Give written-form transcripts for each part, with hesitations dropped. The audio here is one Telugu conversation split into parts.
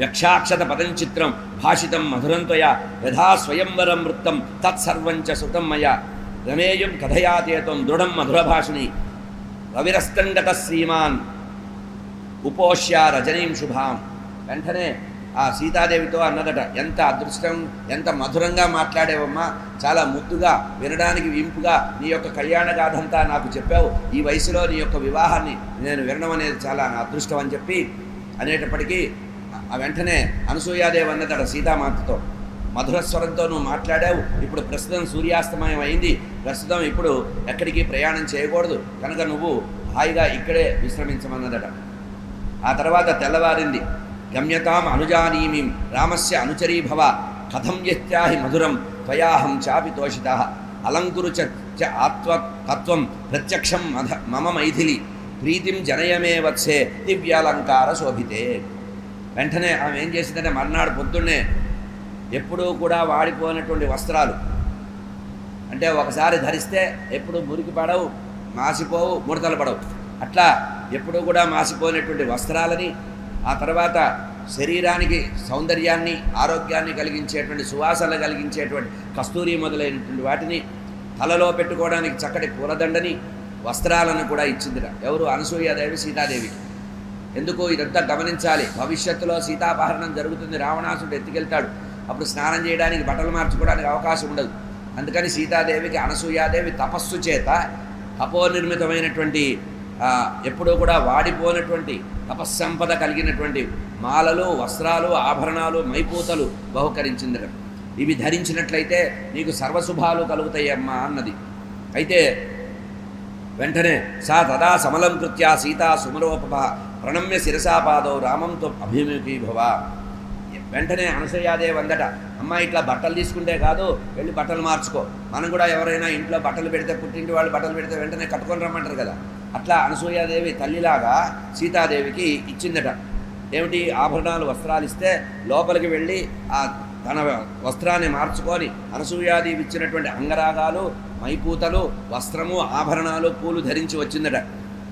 వ్యక్షాక్షత పదం చిత్రం భాషితం మధురం త్వయా యథా స్వయంవరం వృత్తం తత్సర్వం చ శృతం మయా రమేయం కథయాతేతం దృఢం మధురభాషిణి రవిరస్తంగత శ్రీమాన్ ఉపోష్య రజనీం శుభాం. వెంటనే ఆ సీతాదేవితో అన్నదట, ఎంత అదృష్టం, ఎంత మధురంగా మాట్లాడేవమ్మా, చాలా ముద్దుగా వినడానికి ఇంపుగా నీ యొక్క కళ్యాణ గాథంతా నాకు చెప్పావు, ఈ వయసులో నీ యొక్క వివాహాన్ని నేను వినడం అనేది చాలా నా అదృష్టం అని చెప్పి అనేటప్పటికీ వెంటనే అనసూయాదేవి అన్నదట సీతామాతతో, మధురస్వరంతో నువ్వు మాట్లాడావు, ఇప్పుడు ప్రస్తుతం సూర్యాస్తమయం అయింది, ప్రస్తుతం ఇప్పుడు ఎక్కడికి ప్రయాణం చేయకూడదు కనుక నువ్వు హాయిగా ఇక్కడే విశ్రమించమన్నదట. ఆ తర్వాత తెల్లవారింది. గమ్యతాం అనుజానీమీం రామస్య అనుచరీ భవ కథం యత్యాహి మధురం త్వయాహం చాపి తోషితః అలంకురు చ ఆత్మతత్వం ప్రత్యక్షం మమ మైథిలి ప్రీతిం జనయమే వత్సే దివ్యాలంకార శోభితే. వెంటనే ఆమె ఏం చేసిందంటే మర్నాడు పొద్దున్నే ఎప్పుడూ కూడా వాడిపోయినటువంటి వస్త్రాలు, అంటే ఒకసారి ధరిస్తే ఎప్పుడు మురికి పడవు, మాసిపోవు, ముడతలు పడవు, అట్లా ఎప్పుడూ కూడా మాసిపోయినటువంటి వస్త్రాలని, ఆ తర్వాత శరీరానికి సౌందర్యాన్ని ఆరోగ్యాన్ని కలిగించేటువంటి సువాసనలు కలిగించేటువంటి కస్తూరి మొదలైనటువంటి వాటిని, తలలో పెట్టుకోవడానికి చక్కటి పూలదండని, వస్త్రాలను కూడా ఇచ్చిందిట. ఎవరు? అనసూయాదేవి సీతాదేవికి. ఎందుకు ఇదంతా గమనించాలి, భవిష్యత్తులో సీతాపహరణం జరుగుతుంది, రావణాసుడు ఎత్తుకెళ్తాడు, అప్పుడు స్నానం చేయడానికి బట్టలు మార్చుకోవడానికి అవకాశం ఉండదు. అందుకని సీతాదేవికి అనసూయాదేవి తపస్సు చేత తపోనిర్మితమైనటువంటి ఎప్పుడూ కూడా వాడిపోయినటువంటి తపస్సంపద కలిగినటువంటి మాలలు, వస్త్రాలు, ఆభరణాలు, మైపూతలు బహుకరించిందట. ఇవి ధరించినట్లయితే నీకు సర్వశుభాలు కలుగుతాయమ్మా అన్నది. అయితే వెంటనే సా తదా సమలంకృత్య సీతా సుమరోపభ ప్రణమ్య శిరసాపాదౌ రామంతో అభిముఖీభవ. వెంటనే అనసూయాదేవి అందట, అమ్మ ఇట్లా బట్టలు తీసుకుంటే కాదు, వెళ్ళి బట్టలు మార్చుకో. మనం కూడా ఎవరైనా ఇంట్లో బట్టలు పెడితే, పుట్టింటి వాళ్ళు బట్టలు పెడితే వెంటనే కట్టుకొని రమ్మంటారు కదా, అట్లా అనసూయాదేవి తల్లిలాగా సీతాదేవికి ఇచ్చిందట. ఏమిటి? ఆభరణాలు, వస్త్రాలు ఇస్తే లోపలికి వెళ్ళి తన వస్త్రాన్ని మార్చుకొని అనసూయాదేవి ఇచ్చినటువంటి అంగరాగాలు, మైపూతలు, వస్త్రము, ఆభరణాలు, పూలు ధరించి వచ్చిందట.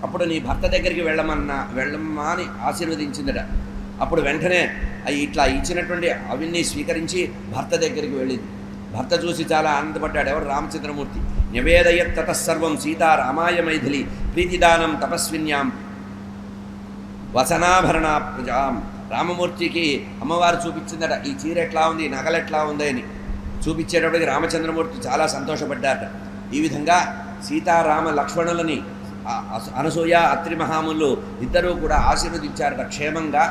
అప్పుడు నీ భర్త దగ్గరికి వెళ్ళమ్మా అని ఆశీర్వదించిందట. అప్పుడు వెంటనే ఇట్లా ఇచ్చినటువంటి అవన్నీ స్వీకరించి భర్త దగ్గరికి వెళ్ళింది. భర్త చూసి చాలా ఆనందపడ్డాడు. ఎవరు? రామచంద్రమూర్తి. నివేదయత్ తతస్సర్వం సీతా రామాయ మైథిలి ప్రీతిదానం తపస్విన్యాం వసనాభరణ ప్రజాం. రామమూర్తికి అమ్మవారు చూపించిందట, ఈ చీర ఎట్లా ఉంది, నగలు ఎట్లా ఉంది అని చూపించేటప్పటికి రామచంద్రమూర్తి చాలా సంతోషపడ్డారట. ఈ విధంగా సీతారామ లక్ష్మణులని అనసూయ, అత్రి మహాములు ఇద్దరూ కూడా ఆశీర్వదించారట. క్షేమంగా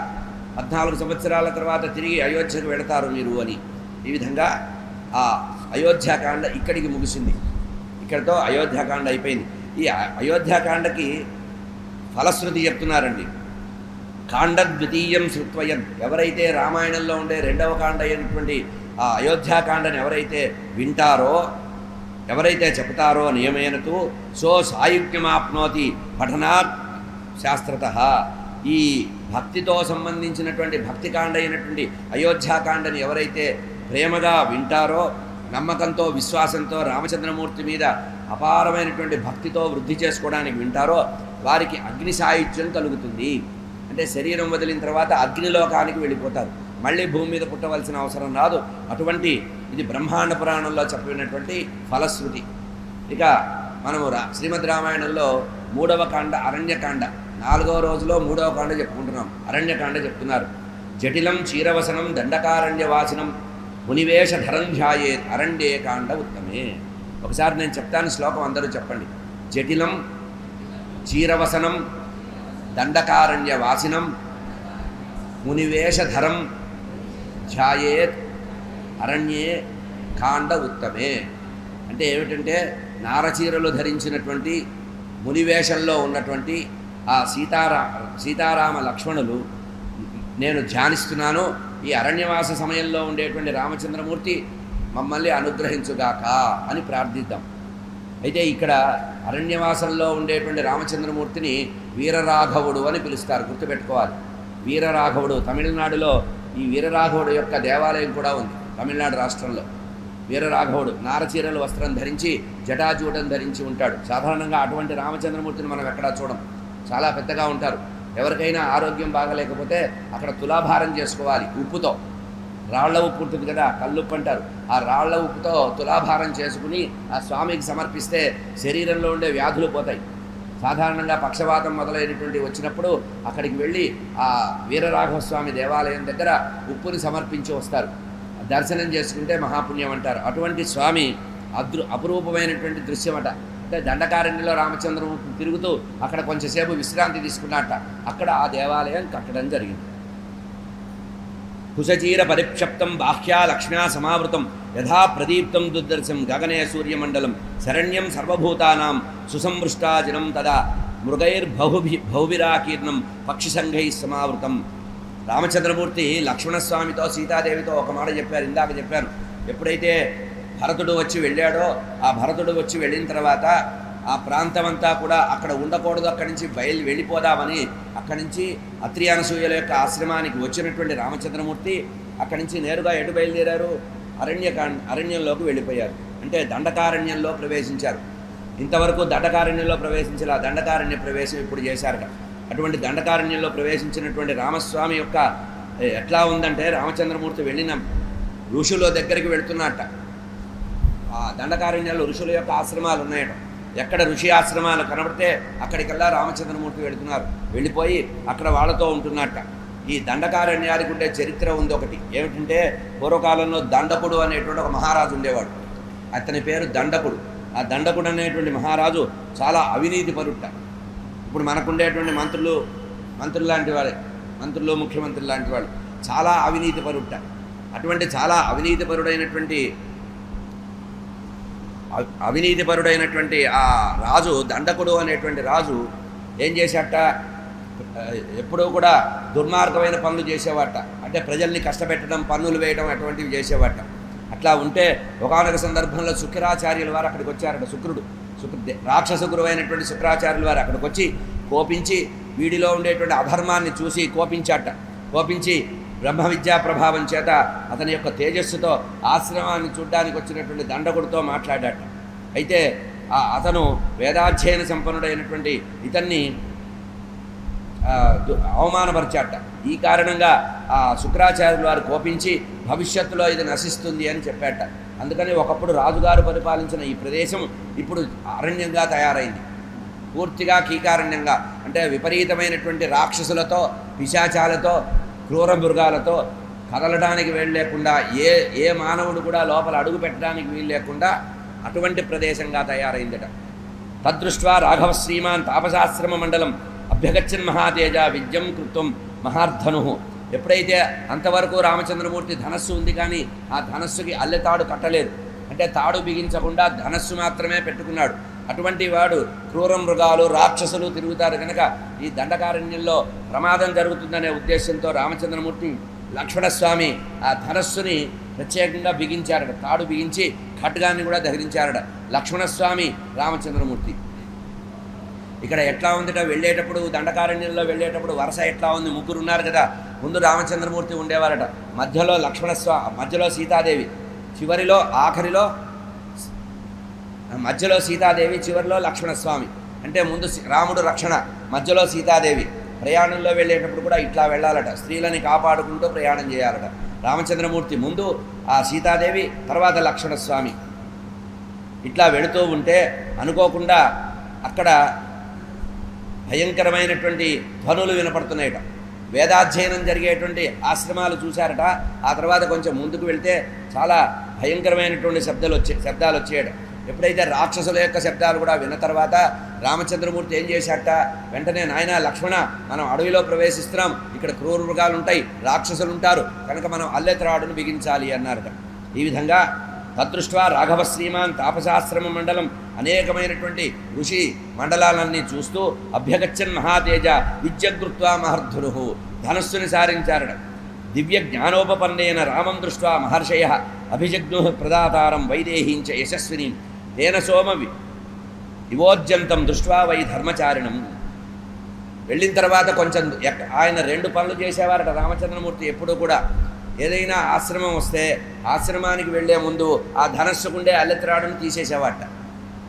14 సంవత్సరాల తర్వాత తిరిగి అయోధ్యకు వెళతారు మీరు అని. ఈ విధంగా ఆ అయోధ్యాకాండ ఇక్కడికి ముగిసింది. ఇక్కడితో అయోధ్యాకాండ అయిపోయింది. ఈ అయోధ్యాకాండకి ఫలశ్రుతి చెప్తున్నారండి. కాండద్వితీయం శృత్వయన్, ఎవరైతే రామాయణంలో ఉండే 2వ కాండ అయినటువంటి ఆ అయోధ్యాకాండని ఎవరైతే వింటారో, ఎవరైతే చెప్తారో నియమేనతు సో సాయుక్యమాప్నోతి పఠనాత్ శాస్త్రతః. ఈ భక్తితో సంబంధించినటువంటి భక్తికాండ అయినటువంటి అయోధ్యాకాండని ఎవరైతే ప్రేమగా వింటారో, నమ్మకంతో, విశ్వాసంతో రామచంద్రమూర్తి మీద అపారమైనటువంటి భక్తితో వృద్ధి చేసుకోవడానికి వింటారో వారికి అగ్ని సాయుధ్యం కలుగుతుంది. అంటే శరీరం వదిలిన తర్వాత అగ్నిలోకానికి వెళ్ళిపోతారు, మళ్ళీ భూమి మీద పుట్టవలసిన అవసరం రాదు. అటువంటి ఇది బ్రహ్మాండ పురాణంలో చెప్పినటువంటి ఫలశ్రుతి. ఇక మనము శ్రీమద్ రామాయణంలో 3వ కాండ అరణ్యకాండ, 4వ రోజులో 3వ కాండ చెప్పుకుంటున్నాం. అరణ్యకాండ చెప్తున్నారు. జటిలం క్షీరవసనం దండకారణ్యవాసినం మునివేషధరం ధ్యాయేత్ అరణ్యే కాండ ఉత్తమే. ఒకసారి నేను చెప్తాను, శ్లోకం అందరూ చెప్పండి. జటిలం క్షీరవసనం దండకారణ్యవాసినం మునివేషధరం ధ్యాయేత్ అరణ్యే కాండ ఉత్తమే. అంటే ఏమిటంటే నారచీరలు ధరించినటువంటి మునివేషంలో ఉన్నటువంటి ఆ సీతారామ లక్ష్మణులు నేను ధ్యానిస్తున్నాను. ఈ అరణ్యవాస సమయంలో ఉండేటువంటి రామచంద్రమూర్తి మమ్మల్ని అనుగ్రహించుగాక అని ప్రార్థిద్దాం. అయితే ఇక్కడ అరణ్యవాసంలో ఉండేటువంటి రామచంద్రమూర్తిని వీరరాఘవుడు అని పిలుస్తారు, గుర్తుపెట్టుకోవాలి. వీరరాఘవుడు, తమిళనాడులో ఈ వీరరాఘవుడు యొక్క దేవాలయం కూడా ఉంది. తమిళనాడు రాష్ట్రంలో వీరరాఘవుడు నారచీరలు వస్త్రం ధరించి జటాజూటం ధరించి ఉంటాడు. సాధారణంగా అటువంటి రామచంద్రమూర్తిని మనం ఎక్కడా చూడం, చాలా పెద్దగా ఉంటారు. ఎవరికైనా ఆరోగ్యం బాగలేకపోతే అక్కడ తులాభారం చేసుకోవాలి ఉప్పుతో. రాళ్ల ఉప్పు ఉంటుంది కదా, కల్లుప్పు అంటారు. ఆ రాళ్ల ఉప్పుతో తులాభారం చేసుకుని ఆ స్వామికి సమర్పిస్తే శరీరంలో ఉండే వ్యాధులు పోతాయి. సాధారణంగా పక్షవాతం మొదలైనటువంటి వచ్చినప్పుడు అక్కడికి వెళ్ళి ఆ వీరరాఘవస్వామి దేవాలయం దగ్గర ఉప్పుని సమర్పించి వస్తారు. దర్శనం చేసుకుంటే మహాపుణ్యం అంటారు. అటువంటి స్వామి అపురూపమైనటువంటి దృశ్యమట. అంటే దండకారణ్యంలో రామచంద్రమూర్తి తిరుగుతూ అక్కడ కొంచెంసేపు విశ్రాంతి తీసుకున్నట్ట. అక్కడ ఆ దేవాలయం కట్టడం జరిగింది. కుశచీర పరిక్షప్తం బాహ్యా లక్ష్మ్యా సమావృతం యథా ప్రదీప్తం దుర్దర్శం గగనే సూర్యమండలం శరణ్యం సర్వభూతానాం సుసంవృష్టాజినం తదా మృగైర్బహుభిరాకీర్ణం పక్షిసంఘై సమావృతం. రామచంద్రమూర్తి లక్ష్మణస్వామితో సీతాదేవితో ఒక మాట చెప్పారు, ఇందాక చెప్పాను. ఎప్పుడైతే భరతుడు వచ్చి వెళ్ళాడో ఆ భరతుడు వచ్చి వెళ్ళిన తర్వాత ఆ ప్రాంతమంతా కూడా అక్కడ ఉండకూడదు, అక్కడి నుంచి వెళ్ళిపోదామని అక్కడి నుంచి అత్రి అనసూయల యొక్క ఆశ్రమానికి వచ్చినటువంటి రామచంద్రమూర్తి అక్కడి నుంచి నేరుగా ఎటు బయలుదేరారు? అరణ్యంలోకి వెళ్ళిపోయారు. అంటే దండకారణ్యంలో ప్రవేశించారు. ఇంతవరకు దండకారణ్యంలో ప్రవేశించాల, దండకారణ్య ప్రవేశం ఇప్పుడు చేశారట. అటువంటి దండకారణ్యంలో ప్రవేశించినటువంటి రామస్వామి యొక్క ఎట్లా ఉందంటే, రామచంద్రమూర్తి వెళ్ళిన ఋషుల దగ్గరికి వెళుతున్నట్ట. ఆ దండకారణ్యంలో ఋషుల యొక్క ఆశ్రమాలు ఉన్నాయట. ఎక్కడ ఋషి ఆశ్రమాలు కనబడితే అక్కడికల్లా రామచంద్రమూర్తి వెళుతున్నారు. వెళ్ళిపోయి అక్కడ వాళ్ళతో ఉంటున్నట్ట. ఈ దండకారణ్యానికి ఉండే చరిత్ర ఉంది ఒకటి. ఏమిటంటే, పూర్వకాలంలో దండకుడు అనేటువంటి ఒక మహారాజు ఉండేవాడు. అతని పేరు దండకుడు. ఆ దండకుడు అనేటువంటి మహారాజు చాలా అవినీతి పరుట. ఇప్పుడు మనకుండేటువంటి మంత్రులు లాంటి వాళ్ళే, మంత్రులు ముఖ్యమంత్రులు లాంటి వాళ్ళు చాలా అవినీతి పరుట. అటువంటి చాలా అవినీతిపరుడైనటువంటి ఆ రాజు, దండకుడు అనేటువంటి రాజు ఏం చేశాట, ఎప్పుడూ కూడా దుర్మార్గమైన పనులు చేసేవాట. అంటే ప్రజల్ని కష్టపెట్టడం, పన్నులు వేయడం అటువంటివి చేసేవాట. అట్లా ఉంటే ఒకానొక సందర్భంలో శుక్రాచార్యుల వారు అక్కడికి వచ్చారట. రాక్షస గురువు అయినటువంటి శుక్రాచార్యుల వారు అక్కడికి వచ్చి కోపించి వీడిలో ఉండేటువంటి అధర్మాన్ని చూసి కోపించి బ్రహ్మ విద్యా ప్రభావం చేత అతని యొక్క తేజస్సుతో ఆశ్రమాన్ని చూడ్డానికి వచ్చినటువంటి దండకుడితో మాట్లాడాట. అయితే అతను వేదాధ్యయన సంపన్నుడైనటువంటి ఇతన్ని అవమానపరిచాట. ఈ కారణంగా ఆ శుక్రాచార్యుల వారు కోపించి భవిష్యత్తులో ఇది నశిస్తుంది అని చెప్పాట. అందుకని ఒకప్పుడు రాజుగారు పరిపాలించిన ఈ ప్రదేశం ఇప్పుడు అరణ్యంగా తయారైంది. పూర్తిగా కీకారణ్యంగా, అంటే విపరీతమైనటువంటి రాక్షసులతో, పిశాచాలతో, క్రూర మృగాలతో కదలడానికి వీలు లేకుండా, ఏ మానవుడు కూడా లోపల అడుగు పెట్టడానికి వీలు లేకుండా అటువంటి ప్రదేశంగా తయారైందట. తదృష్ట్వా రాఘవ శ్రీమాన్ తాపసాశ్రమ మండలం అభ్యగచ్చన్ మహాతేజ విద్యం కృత్వం మహార్ధను. ఎప్పుడైతే అంతవరకు రామచంద్రమూర్తి ధనస్సు ఉంది, కానీ ఆ ధనస్సుకి అల్లెతాడు కట్టలేదు. అంటే తాడు బిగించకుండా ధనస్సు మాత్రమే పెట్టుకున్నాడు. అటువంటి వాడు క్రూర మృగాలు, రాక్షసులు తిరుగుతారు కనుక ఈ దండకారణ్యంలో ప్రమాదం జరుగుతుందనే ఉద్దేశంతో రామచంద్రమూర్తి లక్ష్మణస్వామి ఆ ధనస్సుని ప్రత్యేకంగా బిగించారట. తాడు బిగించి ఖడ్గాన్ని కూడా ధరించారట లక్ష్మణస్వామి, రామచంద్రమూర్తి. ఇక్కడ ఎట్లా ఉందిట, వెళ్ళేటప్పుడు దండకారణ్యంలో వెళ్ళేటప్పుడు వరుస ఎట్లా ఉంది? ముగ్గురు ఉన్నారు కదా. ముందు రామచంద్రమూర్తి ఉండేవారట, మధ్యలో సీతాదేవి, మధ్యలో సీతాదేవి, చివరిలో లక్ష్మణస్వామి. అంటే ముందు రాముడు రక్షణ, మధ్యలో సీతాదేవి. ప్రయాణంలో వెళ్ళేటప్పుడు కూడా ఇట్లా వెళ్ళాలట, స్త్రీలని కాపాడుకుంటూ ప్రయాణం చేయాలట. రామచంద్రమూర్తి ముందు, ఆ సీతాదేవి, తర్వాత లక్ష్మణస్వామి. ఇట్లా వెళుతూ ఉంటే అనుకోకుండా అక్కడ భయంకరమైనటువంటి ధ్వనులు వినపడుతున్నాయట. వేదాధ్యయనం జరిగేటువంటి ఆశ్రమాలు చూశారట. ఆ తర్వాత కొంచెం ముందుకు వెళ్తే చాలా భయంకరమైనటువంటి శబ్దాలు వచ్చాయట. ఎప్పుడైతే రాక్షసుల యొక్క శబ్దాలు కూడా విన్న తర్వాత రామచంద్రమూర్తి ఏం చేశాట, వెంటనే నాయన లక్ష్మణ, మనం అడవిలో ప్రవేశిస్తున్నాం, ఇక్కడ క్రూర మృగాలు ఉంటాయి, రాక్షసులు ఉంటారు, కనుక మనం అల్లెత్రాడును బిగించాలి అన్నారట. ఈ విధంగా తదృష్ట్వా రాఘవ శ్రీమాన్ తాపసాశ్రమ మండలం, అనేకమైనటువంటి ఋషి మండలాలన్నీ చూస్తూ అభ్యగచ్చన్ మహాతేజ విద్యకృత్వా మహర్ధును, ధనస్సుని సారించారట. దివ్య జ్ఞానోపపన్నేన రామం దృష్ట్వా మహర్షయ అభిజగ్ను ప్రదాతారం వైదేహీంచ యశస్విని తేన సోమ వివోజ్యంతం దృష్ట్వా వై ధర్మచారిణం. వెళ్ళిన తర్వాత కొంచెం ఆయన 2 పనులు చేసేవారట రామచంద్రమూర్తి. ఎప్పుడూ కూడా ఏదైనా ఆశ్రమం వస్తే ఆశ్రమానికి వెళ్లే ముందు ఆ ధనస్సుకుండే అల్లెత్రాడును తీసేసేవాట.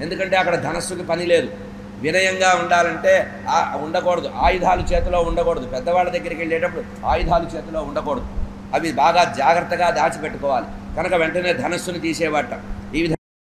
ఎందుకంటే అక్కడ ధనస్సుకి పని లేదు. వినయంగా ఉండాలంటే ఉండకూడదు, ఆయుధాలు చేతిలో ఉండకూడదు. పెద్దవాళ్ళ దగ్గరికి వెళ్ళేటప్పుడు ఆయుధాలు చేతిలో ఉండకూడదు, అవి బాగా జాగ్రత్తగా దాచిపెట్టుకోవాలి. కనుక వెంటనే ధనస్సును తీసేవాట.